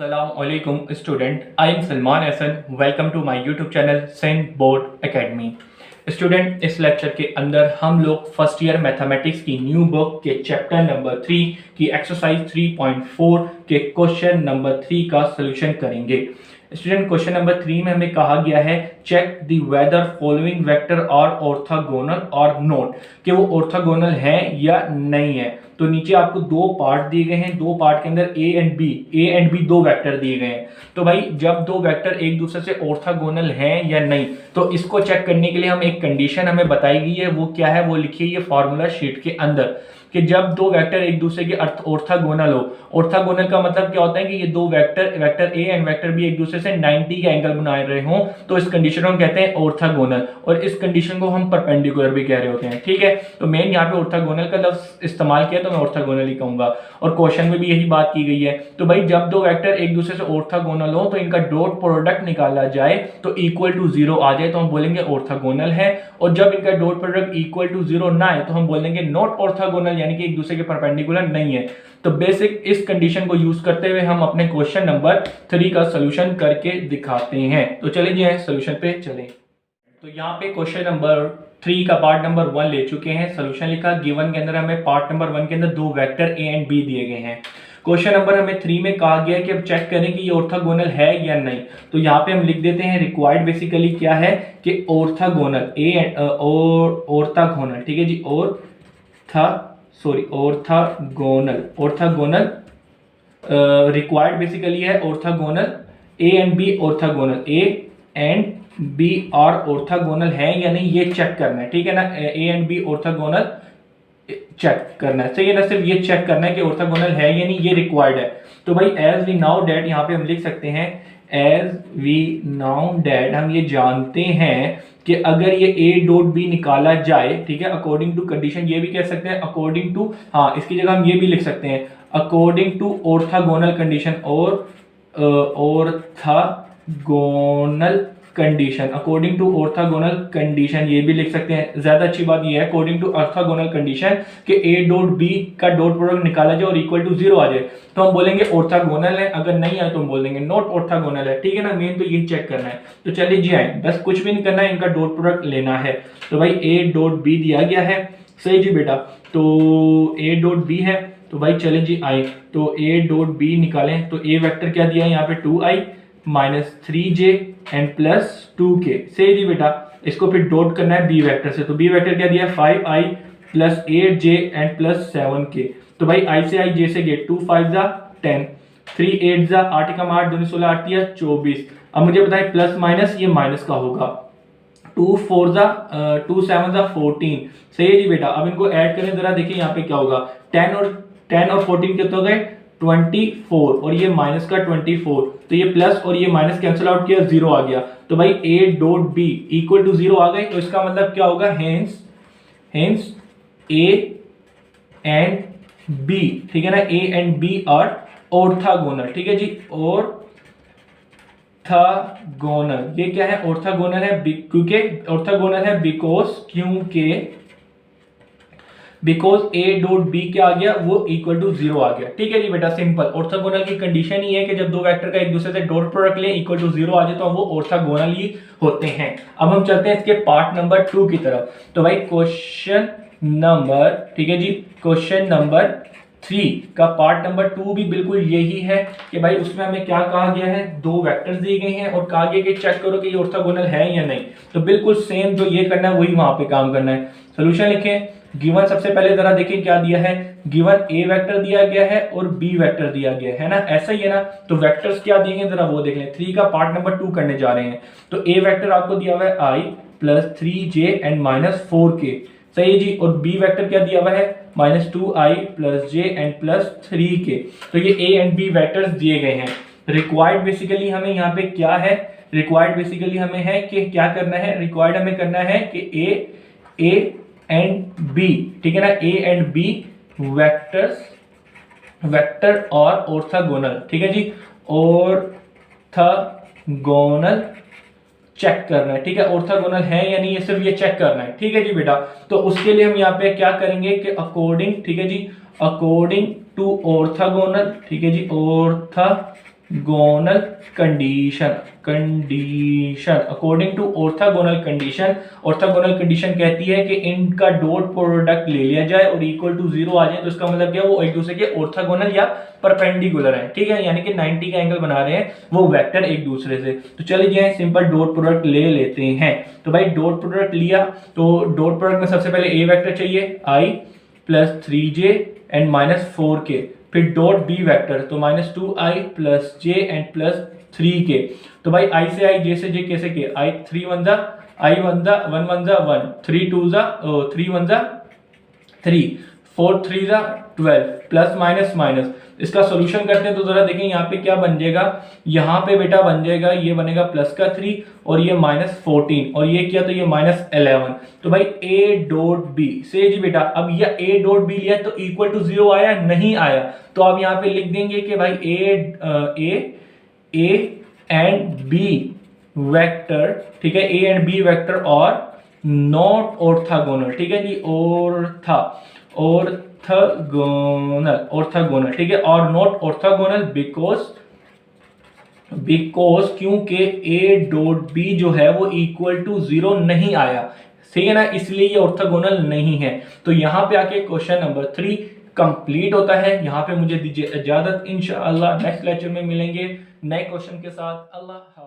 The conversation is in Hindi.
Assalamualaikum student. I am Salman Hassan. Welcome to my YouTube channel Saint Board Academy. Student, इस लेक्चर के अंदर हम लोग फर्स्ट ईयर मैथमेटिक्स की न्यू बुक के चैप्टर नंबर 3 की एक्सरसाइज 3.4 के क्वेश्चन नंबर 3 का सोल्यूशन करेंगे। स्टूडेंट, क्वेश्चन नंबर 3 में हमें कहा गया है check the whether following vector are orthogonal or not कि वो ऑर्थोगोनल है या नहीं है। तो नीचे आपको दो पार्ट दिए गए हैं, दो पार्ट के अंदर ए एंड बी दो वेक्टर दिए गए हैं। तो भाई जब दो वेक्टर एक दूसरे से ऑर्थोगोनल हैं या नहीं, तो इसको चेक करने के लिए हम एक कंडीशन हमें बताई गई है, वो क्या है वो लिखिए ये फॉर्मूला शीट के अंदर कि जब दो वेक्टर एक दूसरे के ऑर्थोगोनल हो। ऑर्थोगोनल का मतलब क्या होता है कि ये दो vector A and vector B एक दूसरे से 90 के एंगल बना रहे हो, तो इस कंडीशन को हम कहते हैं ऑर्थोगोनल, और इस कंडीशन को हम परपेंडिकुलर भी कह रहे होते हैं। ठीक है, तो मैंने यहाँ पे ऑर्थोगोनल का लफ्ज इस्तेमाल किया तो मैं ऑर्थोगोनल ही कहूंगा, और क्वेश्चन में भी यही बात की गई है। तो भाई जब दो वेक्टर एक दूसरे से ऑर्थोगोनल हो तो इनका डॉट प्रोडक्ट निकाला जाए तो इक्वल टू 0 आ जाए तो हम बोलेंगे ऑर्थोगोनल है, और जब इनका डॉट प्रोडक्ट इक्वल टू 0 ना आए तो हम बोलेंगे नॉट ऑर्थोगोनल, यानी कि एक दूसरे के परपेंडिकुलर नहीं है। तो बेसिक इस कंडीशन को यूज करते हुए हम अपने क्वेश्चन नंबर 3 का सोल्यूशन करके दिखाते हैं। तो चलिए सोल्यूशन पे चलें। तो यहाँ पे क्वेश्चन नंबर 3 का पार्ट नंबर 1 ले चुके हैं, सोल्यूशन लिखा। गिवन के अंदर हमें पार्ट नंबर 1 के अंदर दो वेक्टर ए एंड बी दिए गए हैं। क्वेश्चन नंबर हमें 3 में कहा गया है कि अब चेक करें कि ये ऑर्थोगोनल है या नहीं। तो यहाँ पे हम लिख देते हैं रिक्वायर्ड बेसिकली क्या है कि ऑर्थोगोनल ए एंड ऑर्थोगोनल, ठीक है जी, ऑर्थोगोनल रिक्वायर्ड बेसिकली है orthogonal A and B orthogonal, A and B are orthogonal है या नहीं ये चेक करना है। ठीक है ना, A and B orthogonal check करना है, सही है ना, सिर्फ ये चेक करना है कि ऑर्थोगोनल है या नहीं, ये रिक्वायर्ड है। तो भाई एज वी नाउ डेट यहाँ पे हम लिख सकते हैं एज वी नाउ डेट हम ये जानते हैं कि अगर ये ए डॉट बी निकाला जाए, ठीक है, अकॉर्डिंग टू कंडीशन, ये भी कह सकते हैं अकॉर्डिंग टू, हाँ इसकी जगह हम ये भी लिख सकते हैं अकॉर्डिंग टू ऑर्थोगोनल कंडीशन और orthogonal condition, according to orthogonal condition ये भी लिख सकते हैं। ज्यादा अच्छी बात ये है अकॉर्डिंग टू ऑर्थोगोनल कंडीशन कि ए डॉट बी का डॉट प्रोडक्ट निकाला जाए और इक्वल टू 0 आ जाए तो हम बोलेंगे ऑर्थोगोनल है, अगर नहीं आए तो हम बोल देंगे नॉट ऑर्थोगोनल है। ठीक है ना, मेन तो ये चेक करना है। तो चलिए जी आए, बस कुछ भी नहीं करना है, इनका डॉट प्रोडक्ट लेना है। तो भाई ए डॉट बी दिया गया है, सही जी बेटा, तो ए डॉट बी है, तो भाई चले जी आए, तो ए डॉट बी निकालें। तो ए वेक्टर क्या दिया है यहाँ पे 2i minus 3j and plus 2k, सही जी बेटा। इसको फिर डॉट करना है बी वेक्टर से, तो बी वेक्टर क्या दिया है 5i plus 8j and plus 7k। तो भाई i से i j से गेट 2 5 जा 10, 3 8 जा 8 कम 8 2 16 8 दिया 24। अब मुझे बताएं प्लस माइनस, ये माइनस का होगा, 2 4 जा 2 7 जा 14, सही है जी बेटा। अब इनको ऐड करें जरा, देखिए यहाँ पे क्या होगा, 10 और 14 कितने हो गए 24, और ये माइनस का 24, तो ये प्लस और ये माइनस कैंसिल आउट किया 0 आ गया। तो भाई a dot b equal to 0 आ गए, तो इसका मतलब क्या होगा हेंस a एंड b, ठीक है ना, a and b are orthogonal, ठीक है जी, ऑर्थोगोनल। ये क्या है ऑर्थोगोनल है, क्योंकि ऑर्थोगोनल है बिकॉज ए डॉट बी क्या आ गया वो इक्वल टू 0 आ गया। ठीक है जी बेटा, सिंपल। ऑर्थोगोनल की कंडीशन ही है कि जब दो वेक्टर का एक दूसरे से डॉट प्रोडक्ट ले इक्वल टू 0 आ जाए तो वो ऑर्थोगोनल ही होते हैं। अब हम चलते हैं इसके पार्ट नंबर 2 की तरफ। तो भाई क्वेश्चन नंबर, ठीक है जी, क्वेश्चन नंबर 3 का पार्ट नंबर 2 भी बिल्कुल यही है कि भाई उसमें हमें क्या कहा गया है, दो वेक्टर्स दिए गए हैं और कहा गया कि चेक करो कि ये ऑर्थोगोनल है या नहीं। तो बिल्कुल सेम जो ये करना है वही वहां पे काम करना है। सोल्यूशन लिखें। गिवन सबसे पहले जरा देखिए क्या दिया है, गिवन ए वेक्टर दिया गया है और बी वेक्टर दिया गया है ना, ऐसा ही है ना। तो वेक्टर्स क्या दिए गए जरा वो देख लें। 3 का पार्ट नंबर 2 करने जा रहे हैं। तो ए वेक्टर आपको दिया हुआ है i plus 3j and minus 4k, सही है जी, और बी वेक्टर क्या दिया हुआ है minus 2i plus j and plus 3k। तो ये ए एंड बी वेक्टर्स दिए गए हैं। रिक्वायर्ड बेसिकली हमें यहाँ पे क्या है, रिक्वायर्ड बेसिकली हमें है कि क्या करना है, रिक्वायर्ड हमें करना है कि ए एंड बी, ठीक है ना, A and B vector are orthogonal, ठीक है जी, ऑर्थोगोनल चेक करना है। ठीक है, ऑर्थोगोनल है या नहीं ये सिर्फ ये चेक करना है। ठीक है जी बेटा, तो उसके लिए हम यहाँ पे क्या करेंगे कि अकॉर्डिंग, ठीक है जी, अकॉर्डिंग टू ऑर्थोगोनल, ठीक है जी, orthogonal orthogonal condition according to orthogonal condition. Orthogonal condition कहती है कि इनका डॉट प्रोडक्ट ले लिया जाए और इक्वल टू 0 आ जाए, तो इसका मतलब क्या, वो एक दूसरे के ऑर्थोगोनल या परपेंडिकुलर है, ठीक है, यानी कि 90 का एंगल बना रहे हैं वो वेक्टर एक दूसरे से। तो चलिए सिंपल डॉट प्रोडक्ट ले लेते हैं। तो भाई डॉट प्रोडक्ट लिया, तो डॉट प्रोडक्ट में सबसे पहले ए वेक्टर चाहिए i plus 3j and minus 4k, फिर डॉट बी वेक्टर, तो minus 2i plus J and plus 3k। तो भाई i से i, j से j, कैसे के i 3 वन जा i वन जा 1 वन जा 1, 3 2 जा 3 वन जा 3, 4 3 जा 12, प्लस माइनस माइनस। इसका सोल्यूशन करते हैं तो जरा देखें यहाँ पे क्या बन जाएगा। यहाँ पे बेटा बन जाएगा, ये बनेगा प्लस का 3 और ये माइनस 14 और ये क्या, तो ये माइनस 11। तो भाई a डॉट बी से जी बेटा, अब ये a डॉट बी लिया तो इक्वल टू 0 आया, नहीं आया, तो अब यहाँ पे लिख देंगे कि भाई a एंड बी वेक्टर, ठीक है, a एंड बी वेक्टर और नॉट ऑर्थोगोनल, ठीक है जी, ऑर्थोगोनल, ठीक है, और नॉट ऑर्थोगोनल बिकॉज क्योंकि a डॉट b जो है वो इक्वल टू 0 नहीं आया, सही है ना, इसलिए ये ऑर्थोगोनल नहीं है। तो यहाँ पे आके क्वेश्चन नंबर 3 कंप्लीट होता है। यहाँ पे मुझे दीजिए इजाजत, इंशाअल्लाह नेक्स्ट लेक्चर में मिलेंगे नए क्वेश्चन के साथ। अल्लाह।